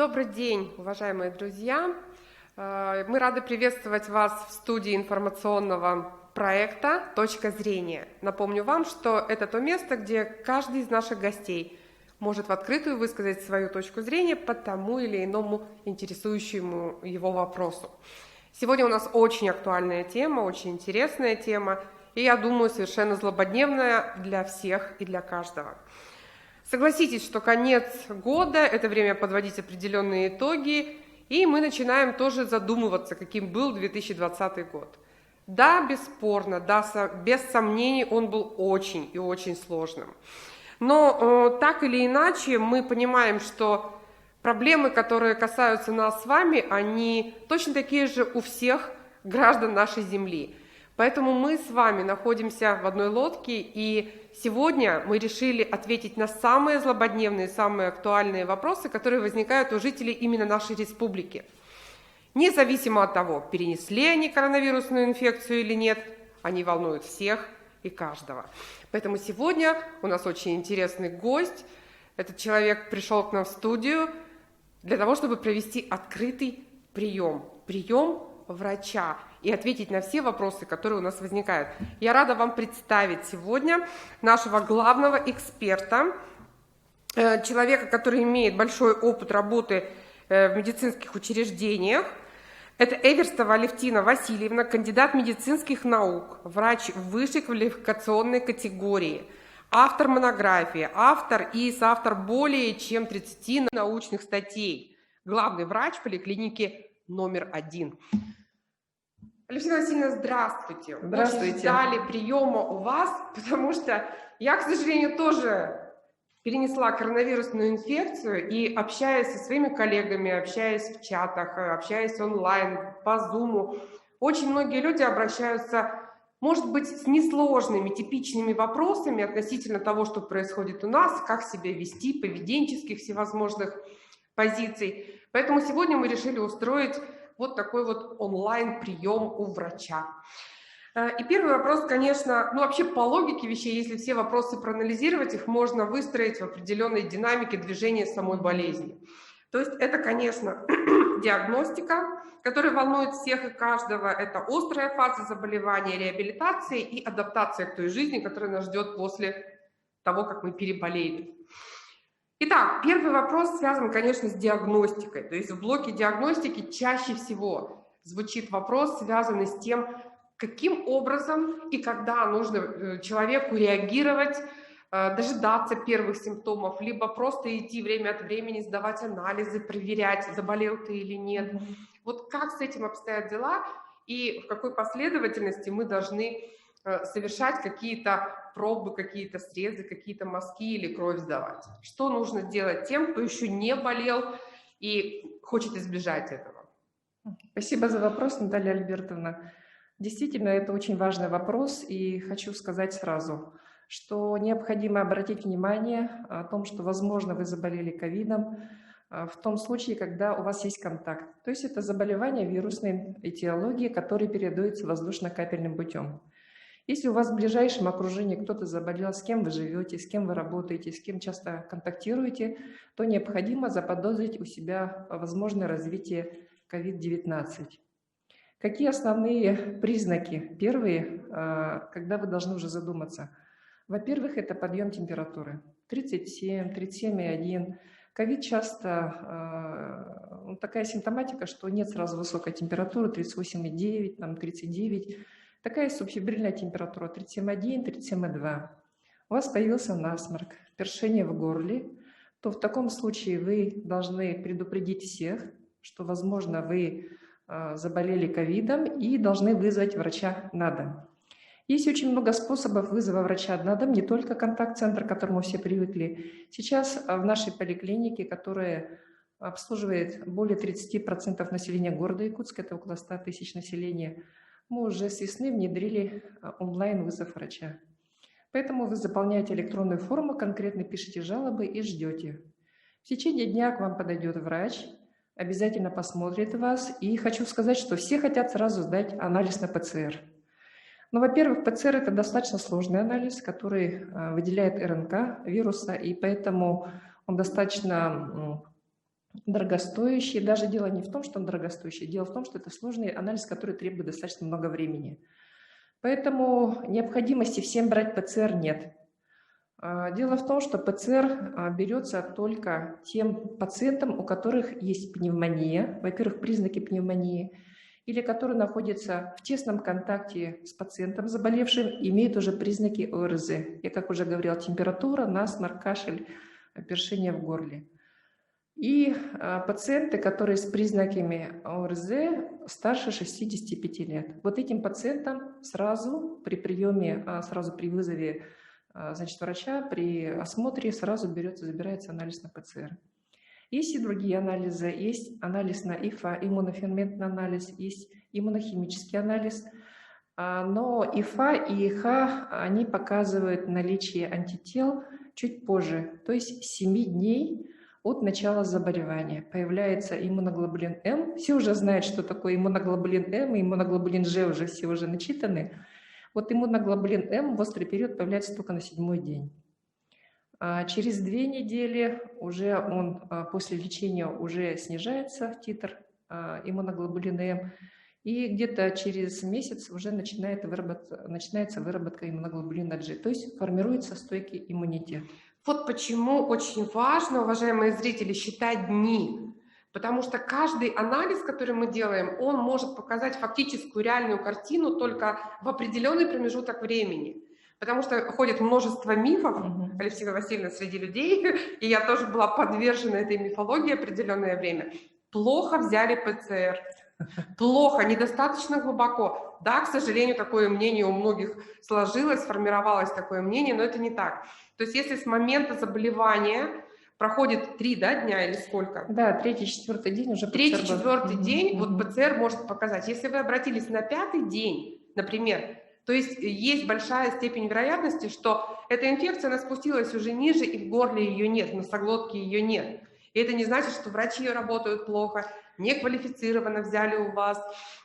Добрый день, уважаемые друзья! Мы рады приветствовать вас в студии информационного проекта «Точка зрения». Напомню вам, что это то место, где каждый из наших гостей может в открытую высказать свою точку зрения по тому или иному интересующему его вопросу. Сегодня у нас очень актуальная тема, очень интересная тема, и, я думаю, совершенно злободневная для всех и для каждого. Согласитесь, что конец года – это время подводить определенные итоги, и мы начинаем тоже задумываться, каким был 2020 год. Да, бесспорно, да, без сомнений он был очень и очень сложным. Но так или иначе мы понимаем, что проблемы, которые касаются нас с вами, они точно такие же у всех граждан нашей Земли. Поэтому мы с вами находимся в одной лодке, и сегодня мы решили ответить на самые злободневные, самые актуальные вопросы, которые возникают у жителей именно нашей республики. Независимо от того, перенесли они коронавирусную инфекцию или нет, они волнуют всех и каждого. Поэтому сегодня у нас очень интересный гость. Этот человек пришел к нам в студию для того, чтобы провести открытый прием врача и ответить на все вопросы, которые у нас возникают. Я рада вам представить сегодня нашего главного эксперта, человека, который имеет большой опыт работы в медицинских учреждениях. Это Эверстова Алевтина Васильевна, кандидат медицинских наук, врач высшей квалификационной категории, автор монографии, автор и соавтор более чем 30 научных статей, главный врач поликлиники номер 1. Алевтина Васильевна, здравствуйте. Здравствуйте. Очень ждали приема у вас, потому что я, к сожалению, тоже перенесла коронавирусную инфекцию, и общаясь со своими коллегами, общаясь в чатах, общаясь онлайн, по Зуму, очень многие люди обращаются, может быть, с несложными, типичными вопросами относительно того, что происходит у нас, как себя вести, поведенческих всевозможных позиций. Поэтому сегодня мы решили устроить вот такой вот онлайн-прием у врача. И первый вопрос, конечно, вообще по логике вещей, если все вопросы проанализировать, их можно выстроить в определенной динамике движения самой болезни. То есть это, конечно, диагностика, которая волнует всех и каждого, это острая фаза заболевания, реабилитация и адаптация к той жизни, которая нас ждет после того, как мы переболеем. Итак, первый вопрос связан, конечно, с диагностикой. То есть в блоке диагностики чаще всего звучит вопрос, связанный с тем, каким образом и когда нужно человеку реагировать, дожидаться первых симптомов, либо просто идти время от времени, сдавать анализы, проверять, заболел ты или нет. Вот как с этим обстоят дела и в какой последовательности мы должны совершать какие-то пробы, какие-то срезы, какие-то мазки или кровь сдавать. Что нужно делать тем, кто еще не болел и хочет избежать этого? Спасибо за вопрос, Наталья Альбертовна. Действительно, это очень важный вопрос, и хочу сказать сразу, что необходимо обратить внимание о том, что, возможно, вы заболели ковидом в том случае, когда у вас есть контакт. То есть это заболевание вирусной этиологии, которое передается воздушно-капельным путем. Если у вас в ближайшем окружении кто-то заболел, с кем вы живете, с кем вы работаете, с кем часто контактируете, то необходимо заподозрить у себя возможное развитие COVID-19. Какие основные признаки? Первые, когда вы должны уже задуматься. Во-первых, это подъем температуры. 37, 37,1. COVID часто такая симптоматика, что нет сразу высокой температуры, 38,9, там 39. Такая субфебрильная температура 37,1, 37,2. У вас появился насморк, першение в горле, то в таком случае вы должны предупредить всех, что, возможно, вы заболели ковидом и должны вызвать врача на дом. Есть очень много способов вызова врача на дом, не только контакт-центр, к которому все привыкли. Сейчас в нашей поликлинике, которая обслуживает более 30% населения города Якутска, это около 100 тысяч населения, мы уже с весны внедрили онлайн-вызов врача. Поэтому вы заполняете электронную форму, конкретно пишете жалобы и ждете. В течение дня к вам подойдет врач, обязательно посмотрит вас. И хочу сказать, что все хотят сразу сдать анализ на ПЦР. Но, во-первых, ПЦР – это достаточно сложный анализ, который выделяет РНК вируса, и поэтому он достаточно дорогостоящий. Даже дело не в том, что он дорогостоящий, дело в том, что это сложный анализ, который требует достаточно много времени. Поэтому необходимости всем брать ПЦР нет. Дело в том, что ПЦР берется только тем пациентам, у которых есть пневмония, во-первых, признаки пневмонии, или которые находятся в тесном контакте с пациентом заболевшим, имеют уже признаки ОРЗ. Я, как уже говорила, температура, насморк, кашель, першение в горле. И пациенты, которые с признаками ОРЗ старше 65 лет. Вот этим пациентам сразу при приеме, сразу при вызове врача, при осмотре сразу забирается анализ на ПЦР. Есть и другие анализы. Есть анализ на ИФА, иммуноферментный анализ, есть иммунохимический анализ. Но ИФА и ИХА, они показывают наличие антител чуть позже, то есть 7 дней от начала заболевания. Появляется иммуноглобулин М. Все уже знают, что такое иммуноглобулин М, и иммуноглобулин Ж уже все уже начитаны. Вот иммуноглобулин М в острый период появляется только на 7-й день. Через 2 недели уже он после лечения уже снижается титр иммуноглобулина М, и где-то через месяц уже начинается выработка иммуноглобулина G, то есть формируется стойкий иммунитет. Вот почему очень важно, уважаемые зрители, считать дни. Потому что каждый анализ, который мы делаем, он может показать фактическую реальную картину только в определенный промежуток времени. Потому что ходит множество мифов, Алевтина Васильевна, среди людей, и я тоже была подвержена этой мифологии определенное время. Плохо взяли ПЦР, плохо, недостаточно глубоко. Да, к сожалению, такое мнение у многих сложилось, сформировалось такое мнение, но это не так. То есть если с момента заболевания проходит 3 дня или сколько? Да, 3-4 день уже. 3-4 день вот ПЦР может показать. Если вы обратились на 5-й день, например, то есть большая степень вероятности, что эта инфекция, она спустилась уже ниже, и в горле ее нет, в носоглотке ее нет. И это не значит, что врачи работают плохо, неквалифицированно взяли у вас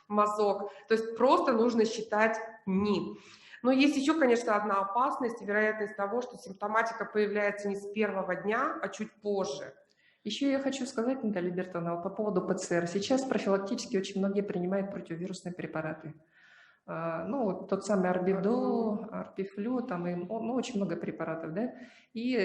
мазок. То есть просто нужно считать дни. Но есть еще, конечно, одна опасность, вероятность того, что симптоматика появляется не с первого дня, а чуть позже. Еще я хочу сказать, Наталья Бертонова, по поводу ПЦР. Сейчас профилактически очень многие принимают противовирусные препараты. Вот тот самый Арбидол, Арпифлю, там очень много препаратов, да, и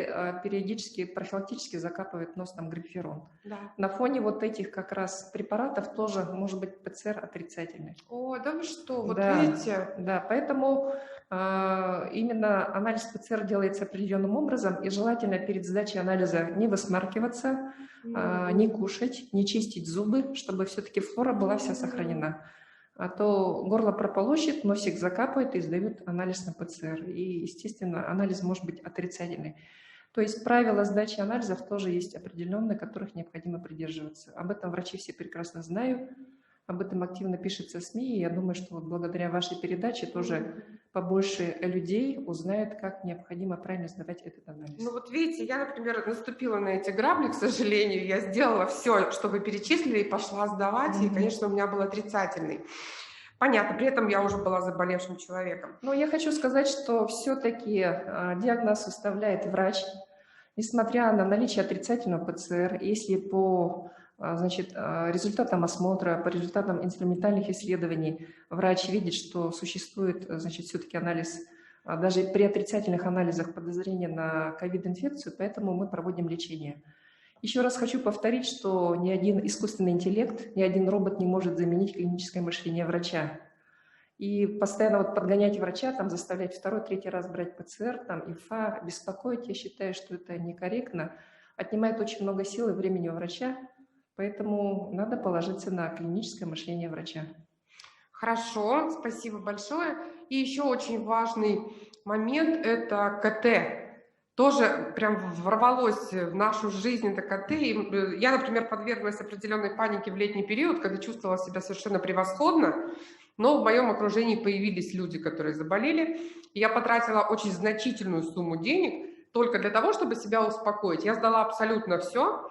периодически, профилактически закапывают нос там гриппферон. Да. На фоне вот этих как раз препаратов тоже может быть ПЦР отрицательный. О, да вы что, вот да, видите? Да, поэтому именно анализ ПЦР делается определенным образом, и желательно перед сдачей анализа не высмаркиваться, не кушать, не чистить зубы, чтобы все-таки флора была вся сохранена. А то горло прополощет, носик закапывает и сдают анализ на ПЦР. И, естественно, анализ может быть отрицательный. То есть правила сдачи анализов тоже есть определенные, которых необходимо придерживаться. Об этом врачи все прекрасно знают, об этом активно пишется в СМИ. И я думаю, что вот благодаря вашей передаче тоже побольше людей узнают, как необходимо правильно сдавать этот анализ. Ну вот видите, я, например, наступила на эти грабли, к сожалению. Я сделала все, что вы перечислили, и пошла сдавать, и, конечно, у меня был отрицательный. Понятно, при этом я уже была заболевшим человеком. Но я хочу сказать, что все-таки диагноз составляет врач, несмотря на наличие отрицательного ПЦР, если по результатам осмотра, по результатам инструментальных исследований врач видит, что существует, все-таки анализ, даже при отрицательных анализах подозрения на ковид-инфекцию, поэтому мы проводим лечение. Еще раз хочу повторить, что ни один искусственный интеллект, ни один робот не может заменить клиническое мышление врача. И постоянно подгонять врача, заставлять 2-3 раз брать ПЦР, ИФА, беспокоить, я считаю, что это некорректно, отнимает очень много сил и времени у врача, поэтому надо положиться на клиническое мышление врача. Хорошо, спасибо большое. И еще очень важный момент – это КТ. Тоже прям ворвалось в нашу жизнь это КТ. И я, например, подверглась определенной панике в летний период, когда чувствовала себя совершенно превосходно, но в моем окружении появились люди, которые заболели. И я потратила очень значительную сумму денег только для того, чтобы себя успокоить. Я сдала абсолютно все.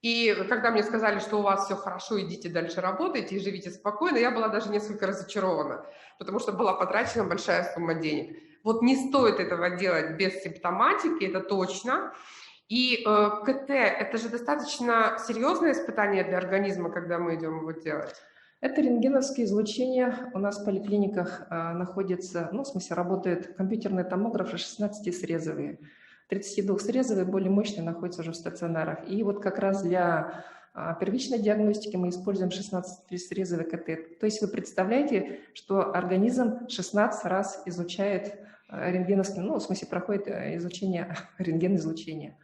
И когда мне сказали, что у вас все хорошо, идите дальше работайте и живите спокойно, я была даже несколько разочарована, потому что была потрачена большая сумма денег. Вот не стоит этого делать без симптоматики, это точно. И КТ– это же достаточно серьезное испытание для организма, когда мы идем его делать. Это рентгеновские излучения. У нас в поликлиниках находится, ну, в смысле, работает компьютерный томограф 16-срезовые. 32-срезовые, более мощные, находятся уже в стационарах. И вот как раз для первичной диагностики мы используем 16-срезовый КТ. То есть вы представляете, что организм 16 раз изучает рентгеновские, ну, в смысле, проходит изучение рентген-излучения.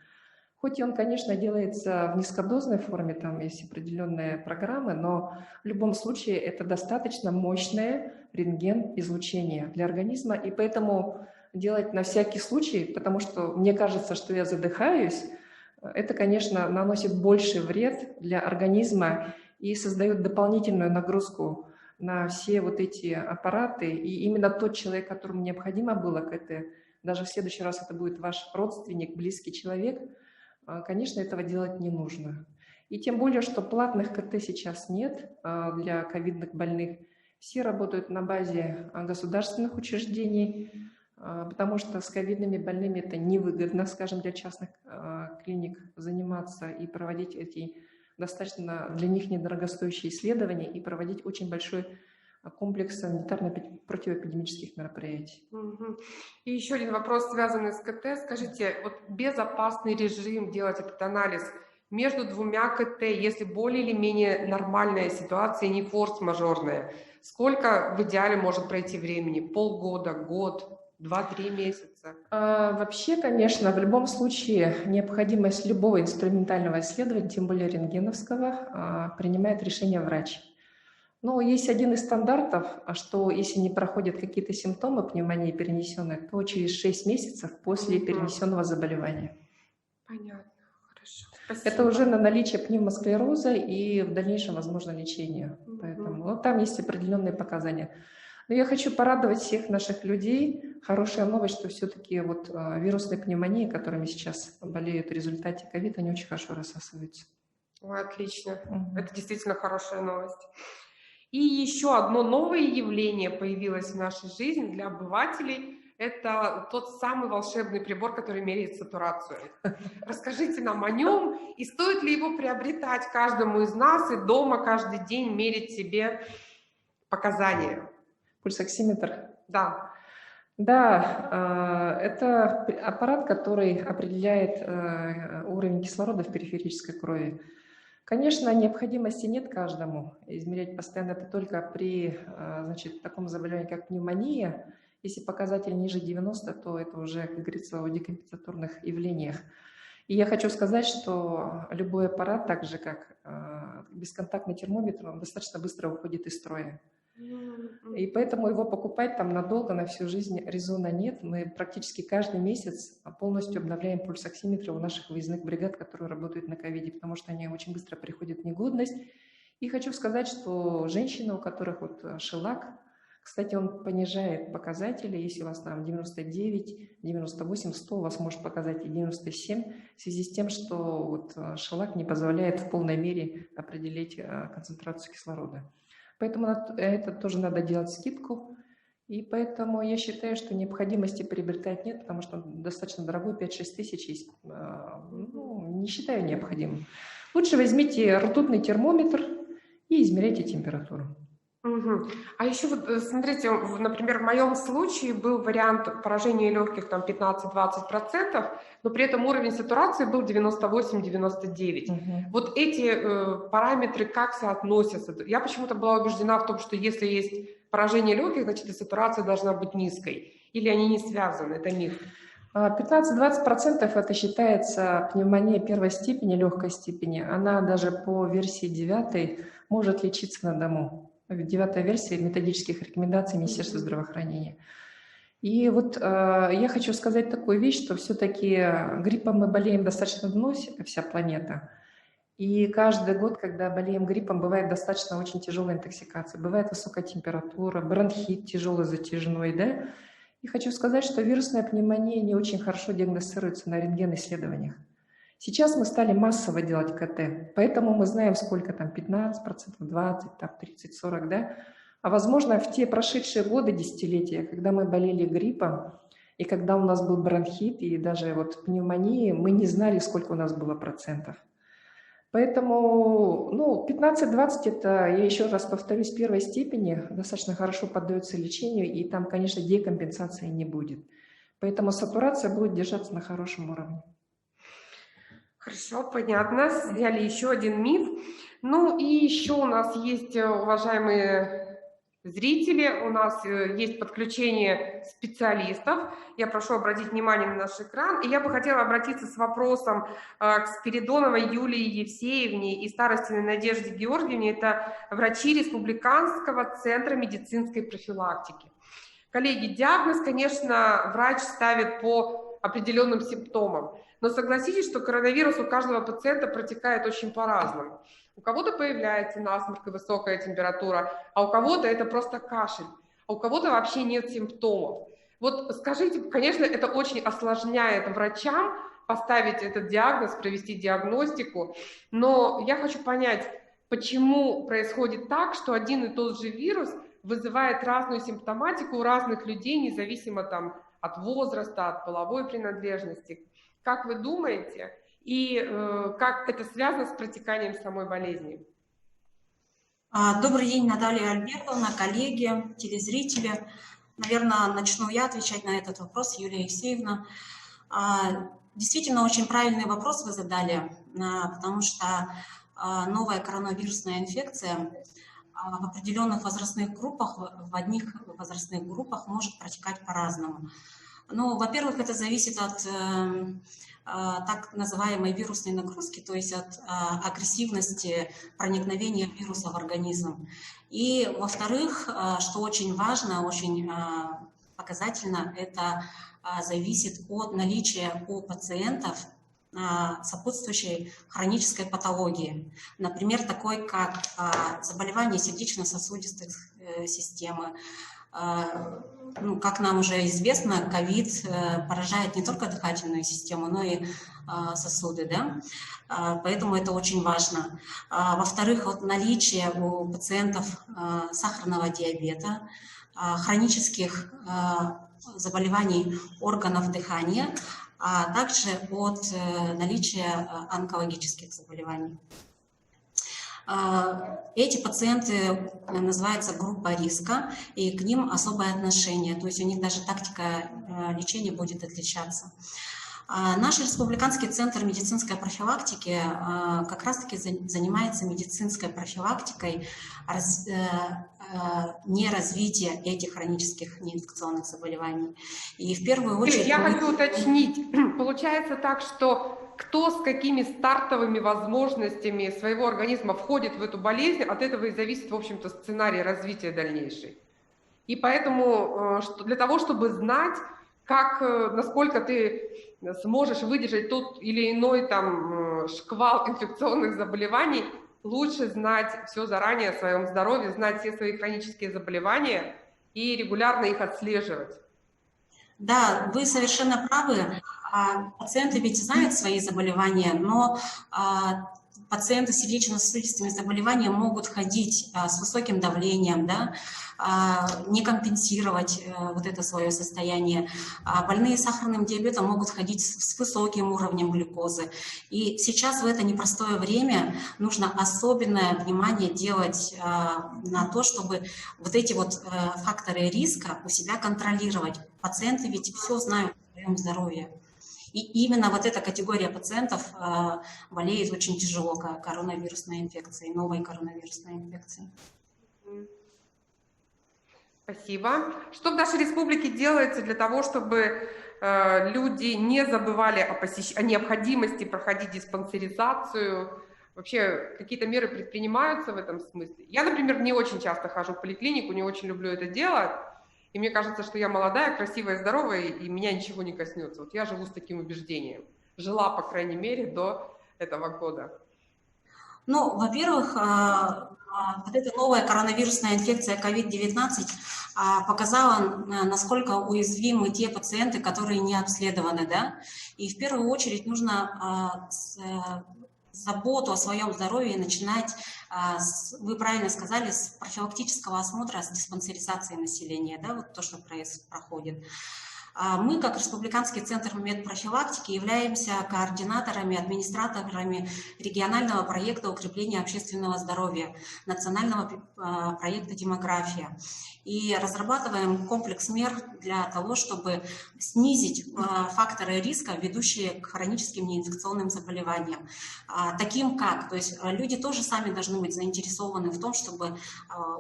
Хоть и он, конечно, делается в низкодозной форме, там есть определенные программы, но в любом случае это достаточно мощное рентген-излучение для организма, и поэтому делать на всякий случай, потому что мне кажется, что я задыхаюсь, это, конечно, наносит больший вред для организма и создает дополнительную нагрузку на все вот эти аппараты. И именно тот человек, которому необходимо было КТ, даже в следующий раз это будет ваш родственник, близкий человек, конечно, этого делать не нужно. И тем более, что платных КТ сейчас нет для ковидных больных. Все работают на базе государственных учреждений, потому что с ковидными больными это невыгодно, скажем, для частных клиник заниматься и проводить эти достаточно для них недорогостоящие исследования и проводить очень большой комплекс санитарно-противоэпидемических мероприятий. И еще один вопрос, связанный с КТ. Скажите, вот безопасный режим делать этот анализ между двумя КТ, если более или менее нормальная ситуация, не форс-мажорная, сколько в идеале может пройти времени? Полгода, год, 2-3 месяца? Вообще, конечно, в любом случае необходимость любого инструментального исследования, тем более рентгеновского, принимает решение врач. Но есть один из стандартов, что если не проходят какие-то симптомы пневмонии перенесенной, то через 6 месяцев после перенесенного заболевания. Понятно, хорошо. Спасибо. Это уже на наличие пневмосклероза и в дальнейшем возможно лечение. Поэтому там есть определенные показания. Но я хочу порадовать всех наших людей. Хорошая новость, что все-таки вот вирусные пневмонии, которыми сейчас болеют в результате ковида, они очень хорошо рассасываются. Ой, отлично. Это действительно хорошая новость. И еще одно новое явление появилось в нашей жизни для обывателей. Это тот самый волшебный прибор, который меряет сатурацию. Расскажите нам о нем, и стоит ли его приобретать каждому из нас и дома каждый день мерить себе показания? Пульсоксиметр? Да. Да, это аппарат, который определяет уровень кислорода в периферической крови. Конечно, необходимости нет каждому. Измерять постоянно это только при таком заболевании, как пневмония. Если показатель ниже 90, то это уже, как говорится, о декомпенсаторных явлениях. И я хочу сказать, что любой аппарат, так же как бесконтактный термометр, он достаточно быстро выходит из строя. И поэтому его покупать там надолго, на всю жизнь резона нет. Мы практически каждый месяц полностью обновляем пульсоксиметры у наших выездных бригад, которые работают на ковиде, потому что они очень быстро приходят в негодность. И хочу сказать, что женщины, у которых вот шелак, кстати, он понижает показатели, если у вас там 99, 98, 100, у вас может показать и 97, в связи с тем, что вот шелак не позволяет в полной мере определить концентрацию кислорода. Поэтому это тоже надо делать скидку. И поэтому я считаю, что необходимости приобретать нет, потому что он достаточно дорогой, 5-6 тысяч есть. Не считаю необходимым. Лучше возьмите ртутный термометр и измеряйте температуру. А еще вот смотрите, например, в моем случае был вариант поражения легких там 15-20%, но при этом уровень сатурации был 98-99. Вот эти параметры как соотносятся? Я почему-то была убеждена в том, что если есть поражение легких, значит и сатурация должна быть низкой. Или они не связаны? Это миф. 15-20% это считается пневмония первой степени, легкой степени. Она даже по версии 9 может лечиться на дому. 9-я версия методических рекомендаций Министерства здравоохранения. И вот я хочу сказать такую вещь, что все-таки гриппом мы болеем достаточно давно, вся планета. И каждый год, когда болеем гриппом, бывает достаточно очень тяжелая интоксикация, бывает высокая температура, бронхит тяжелый, затяжной, да. И хочу сказать, что вирусная пневмония не очень хорошо диагностируется на рентген-исследованиях. Сейчас мы стали массово делать КТ, поэтому мы знаем, сколько там, 15%, 20%, там, 30%, 40%, да? А возможно, в те прошедшие годы, десятилетия, когда мы болели гриппом, И когда у нас был бронхит и даже вот пневмония, мы не знали, сколько у нас было процентов. Поэтому, ну, 15-20 это, я еще раз повторюсь, первой степени достаточно хорошо поддается лечению, и там, конечно, декомпенсации не будет. Поэтому сатурация будет держаться на хорошем уровне. Хорошо, понятно. Сняли еще один миф. Ну и еще у нас есть, уважаемые зрители, у нас есть подключение специалистов. Я прошу обратить внимание на наш экран. И я бы хотела обратиться с вопросом к Спиридоновой Юлии Евсеевне и Старостиной Надежде Георгиевне. Это врачи Республиканского центра медицинской профилактики. Коллеги, диагноз, конечно, врач ставит по определенным симптомам. Но согласитесь, что коронавирус у каждого пациента протекает очень по-разному. У кого-то появляется насморк и высокая температура, а у кого-то это просто кашель, а у кого-то вообще нет симптомов. Вот скажите, конечно, это очень осложняет врачам поставить этот диагноз, провести диагностику, но я хочу понять, почему происходит так, что один и тот же вирус вызывает разную симптоматику у разных людей, независимо там, от возраста, от половой принадлежности. Как вы думаете, и как это связано с протеканием самой болезни? Добрый день, Наталья Альбертовна, коллеги, телезрители. Наверное, начну я отвечать на этот вопрос, Юлия Евсеевна. Действительно, очень правильный вопрос вы задали, потому что новая коронавирусная инфекция в определенных возрастных группах, в одних возрастных группах может протекать по-разному. Ну, во-первых, это зависит от так называемой вирусной нагрузки, то есть от агрессивности проникновения вируса в организм. И, во-вторых, что очень важно, очень показательно, это зависит от наличия у пациентов сопутствующей хронической патологии. Например, такой как заболевание сердечно-сосудистой системы. Ну, как нам уже известно, ковид поражает не только дыхательную систему, но и сосуды, да? Поэтому это очень важно. Во-вторых, вот наличие у пациентов сахарного диабета, хронических заболеваний органов дыхания, а также от наличия онкологических заболеваний. Эти пациенты называются группа риска, и к ним особое отношение, то есть у них даже тактика лечения будет отличаться. Наш Республиканский центр медицинской профилактики как раз-таки занимается медицинской профилактикой неразвития этих хронических неинфекционных заболеваний. И в первую очередь... Я хочу уточнить. Получается так, что кто с какими стартовыми возможностями своего организма входит в эту болезнь, от этого и зависит, в общем-то, сценарий развития дальнейший. И поэтому для того, чтобы знать, как, насколько ты сможешь выдержать тот или иной там шквал инфекционных заболеваний, лучше знать все заранее о своем здоровье, знать все свои хронические заболевания и регулярно их отслеживать. Да, вы совершенно правы. Пациенты ведь знают свои заболевания, но пациенты с сердечно-сосудистыми заболеваниями могут ходить с высоким давлением, да, не компенсировать вот это свое состояние. Больные с сахарным диабетом могут ходить с высоким уровнем глюкозы. И сейчас в это непростое время нужно особенное внимание делать на то, чтобы вот эти вот факторы риска у себя контролировать. Пациенты ведь все знают о своем здоровье. И именно вот эта категория пациентов болеет очень тяжело коронавирусной инфекцией, новой коронавирусной инфекцией. Спасибо. Что в нашей республике делается для того, чтобы люди не забывали о необходимости проходить диспансеризацию? Вообще какие-то меры предпринимаются в этом смысле? Я, например, не очень часто хожу в поликлинику, не очень люблю это делать. И мне кажется, что я молодая, красивая, здоровая, и меня ничего не коснется. Вот я живу с таким убеждением. Жила, по крайней мере, до этого года. Ну, во-первых, вот эта новая коронавирусная инфекция COVID-19 показала, насколько уязвимы те пациенты, которые не обследованы, да. И в первую очередь нужно заботу о своем здоровье начинать, вы правильно сказали, с профилактического осмотра, с диспансеризации населения, да, вот то, что проходит. Мы, как Республиканский центр медпрофилактики, являемся координаторами, администраторами регионального проекта укрепления общественного здоровья, национального проекта «Демография». И разрабатываем комплекс мер для того, чтобы снизить факторы риска, ведущие к хроническим неинфекционным заболеваниям. Таким как, то есть люди тоже сами должны быть заинтересованы в том, чтобы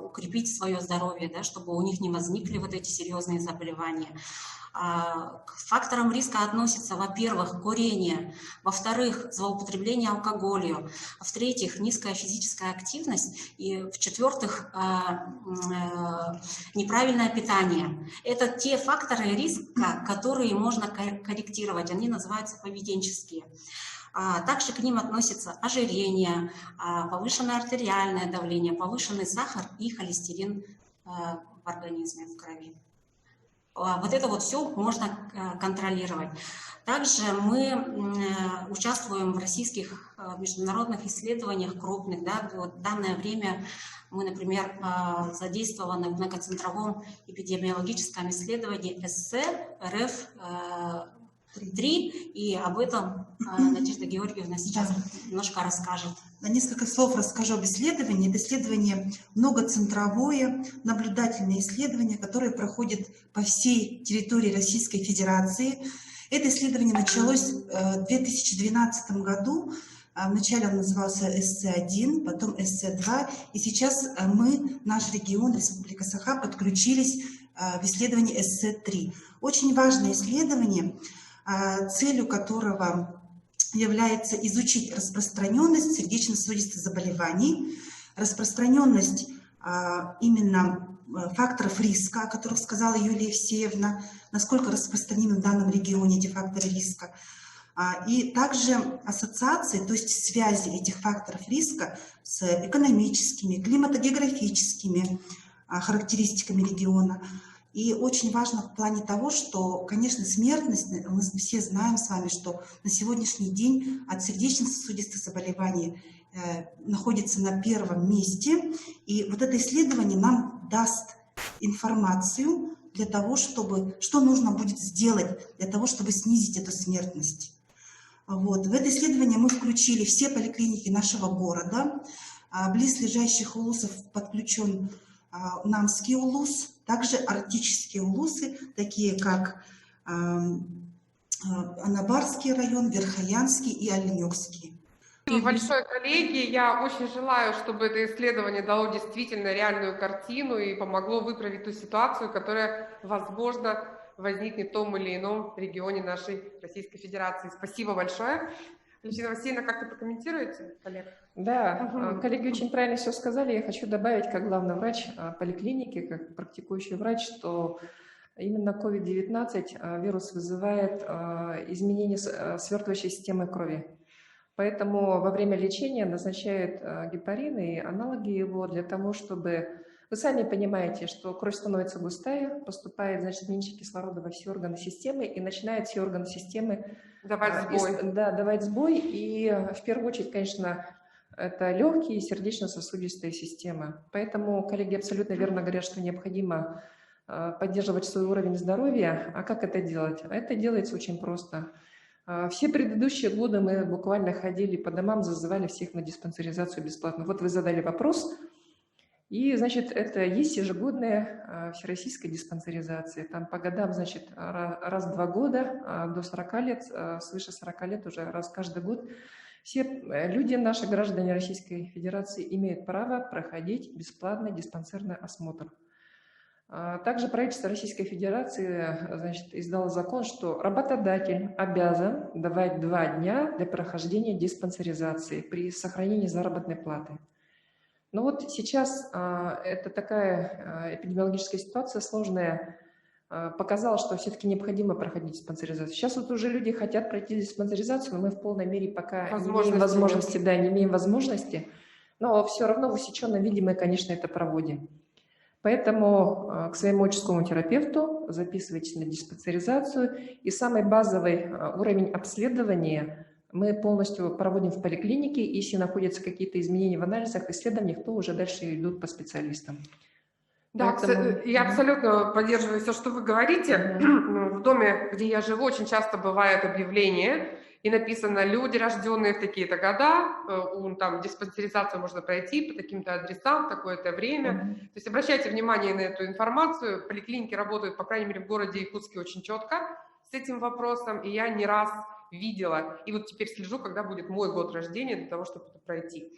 укрепить свое здоровье, да, чтобы у них не возникли вот эти серьезные заболевания. К факторам риска относятся, во-первых, курение, во-вторых, злоупотребление алкоголем, в-третьих, низкая физическая активность и, в-четвертых, неправильное питание. Это те факторы риска, которые можно корректировать, они называются поведенческие. Также к ним относятся ожирение, повышенное артериальное давление, повышенный сахар и холестерин в организме, в крови. Вот это вот все можно контролировать. Также мы участвуем в российских международных исследованиях крупных. Да, вот в данное время мы, например, задействованы в многоцентровом эпидемиологическом исследовании ЭССЕ РФ-3, и об этом Надежда Георгиевна сейчас немножко расскажет. На несколько слов расскажу об исследовании. Это исследование многоцентровое, наблюдательное исследование, которое проходит по всей территории Российской Федерации. Это исследование началось в 2012 году. Вначале он назывался СЦ-1, потом СЦ-2. И сейчас мы, наш регион, Республика Саха, подключились в исследование СЦ-3. Очень важное исследование, целью которого является изучить распространенность сердечно-сосудистых заболеваний, распространенность именно факторов риска, о которых сказала Юлия Евсеевна, насколько распространены в данном регионе эти факторы риска, и также ассоциации, то есть связи этих факторов риска с экономическими, климатогеографическими характеристиками региона. И очень важно в плане того, что, конечно, смертность, мы все знаем с вами, что на сегодняшний день от сердечно-сосудистых заболеваний находится на первом месте. И вот это исследование нам даст информацию для того, чтобы, что нужно будет сделать для того, чтобы снизить эту смертность. Вот. В это исследование мы включили все поликлиники нашего города. Близлежащих улусов подключен Намский улус, также арктические улусы, такие как Анабарский район, Верхоянский и Оленёкский. Спасибо большое, коллеги. Я очень желаю, чтобы это исследование дало действительно реальную картину и помогло выправить ту ситуацию, которая, возможно, возникнет в том или ином регионе нашей Российской Федерации. Спасибо большое. Алевтина Васильевна, как-то прокомментируете, коллег? Да, коллеги очень правильно все сказали. Я хочу добавить, как главный врач поликлиники, как практикующий врач, что именно COVID-19 вирус вызывает изменение свертывающей системы крови. Поэтому во время лечения назначают гепарин и аналоги его для того, чтобы... Вы сами понимаете, что кровь становится густая, поступает, значит, меньше кислорода во все органы системы, и начинают все органы системы давать сбой. давать сбой. И в первую очередь, конечно, это легкие и сердечно-сосудистые системы. Поэтому коллеги абсолютно верно говорят, что необходимо поддерживать свой уровень здоровья. А как это делать? Это делается очень просто. Все предыдущие годы мы буквально ходили по домам, зазывали всех на диспансеризацию бесплатно. Вот вы задали вопрос. И, значит, это есть ежегодная всероссийская диспансеризация. Там по годам, значит, раз в 2 года, до 40 лет, свыше 40 лет уже раз каждый год. Все люди, наши граждане Российской Федерации, имеют право проходить бесплатный диспансерный осмотр. Также правительство Российской Федерации, значит, издало закон, что работодатель обязан давать 2 дня для прохождения диспансеризации при сохранении заработной платы. Но вот сейчас это такая эпидемиологическая ситуация сложная, показала, что все-таки необходимо проходить диспансеризацию. Сейчас вот уже люди хотят пройти диспансеризацию, но мы в полной мере пока не имеем возможности, но все равно в усеченном виде мы, конечно, это проводим. Поэтому к своему участковому терапевту записывайтесь на диспансеризацию, и самый базовый уровень обследования мы полностью проводим в поликлинике. Если находятся какие-то изменения в анализах, исследованиях, то уже дальше идут по специалистам. Да, Поэтому, я абсолютно поддерживаю все, что вы говорите. В доме, где я живу, очень часто бывает объявление, и написано «Люди, рожденные в такие-то года, там диспансеризацию можно пройти по таким-то адресам в такое-то время». То есть обращайте внимание на эту информацию. Поликлиники работают, по крайней мере, в городе Якутске очень четко с этим вопросом, и я не раз видела. И вот теперь слежу, когда будет мой год рождения, для того, чтобы это пройти.